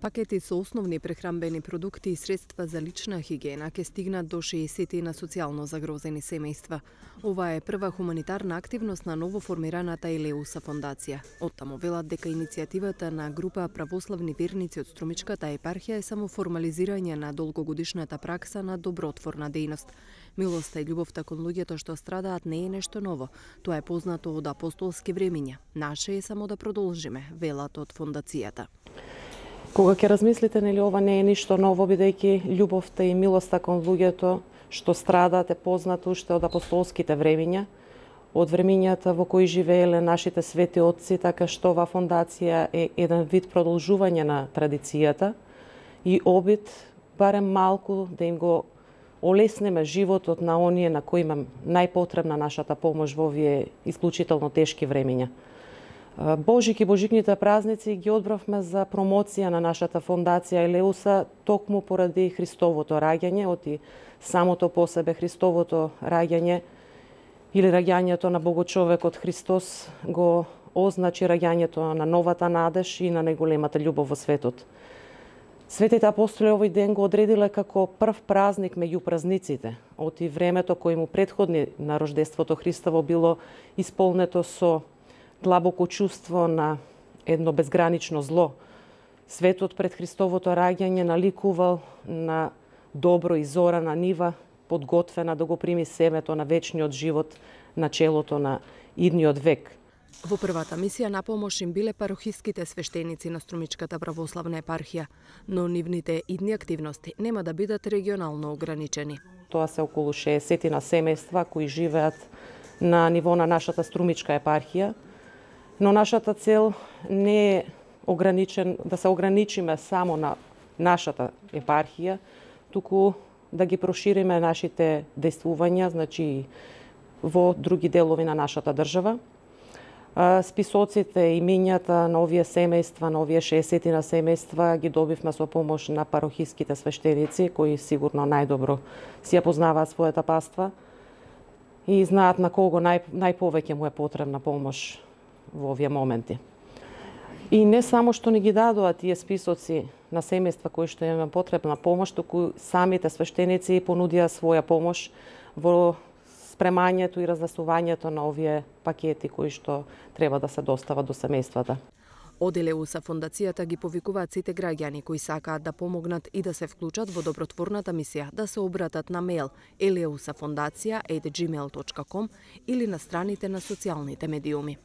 Пакети со основни прехранбени продукти и средства за лична хигиена ќе стигнат до 60 на социјално загрозени семејства. Ова е прва хуманитарна активност на новоформираната Елеуса фондација. Оттаму велат дека иницијативата на група православни верници од Струмичката епархија е само формализирање на долгогодишната пракса на добротворна дејност. Милоста и љубовта кон луѓето што страдаат не е нешто ново. Тоа е познато од апостолски времиња. Наше е само да продолжиме, велат од фондацијата. Кога ќе размислите, нели ова не е ништо ново, бидејќи љубовта и милоста кон луѓето што страдаат е познато уште од апостолските времиња, од времињата во кои живееле нашите свети отци, така што оваа фондација е еден вид продолжување на традицијата и обид барем малку да им го олеснеме животот на оние на кои има најпотребна нашата помош во овие исклучително тешки времиња. Божик и божикните празници ги одбравме за промоција на нашата фондација Елеуса токму поради Христовото раѓање, оти самото по себе Христовото раѓање или раѓањето на Богочовекот Христос го означи раѓањето на новата надеж и на најголемата љубов во светот. Светите апостоли овој ден го одредиле како прв празник меѓу празниците, оти времето кој му претходни на рождеството Христово било исполнето со длабоко чувство на едно безгранично зло. Светот пред Христовото раѓање наликувал на добро и зорана нива, подготвена да го прими семето на вечниот живот на челото на идниот век. Во првата мисија на помош им биле парохиските свештеници на Струмичката православна епархија, но нивните идни активности нема да бидат регионално ограничени. Тоа се околу 60 на семејства кои живеат на ниво на нашата Струмичка епархија, но нашата цел не е да се ограничиме само на нашата епархија, туку да ги прошириме нашите дејствувања, значи во други делови на нашата држава. Списоците и имињата на овие семејства, на овие 60 на семејства ги добивме со помош на парохиските свештеници, кои сигурно најдобро си ја познаваат својата паства и знаат на кого најповеќе му е потребна помош во овие моменти. И не само што ни ги дадоа тие списоци на семејства кои што имаме потребна помош, туку самите свештеници понудија своја помош во спремањето и разнесувањето на овие пакети кои што треба да се достават до семејствата. Од Елеуса фондацијата ги повикуваат сите граѓани кои сакаат да помогнат и да се вклучат во добротворната мисија да се обратат на мејл eleusafondacia@gmail.com или на страните на социјалните медиуми.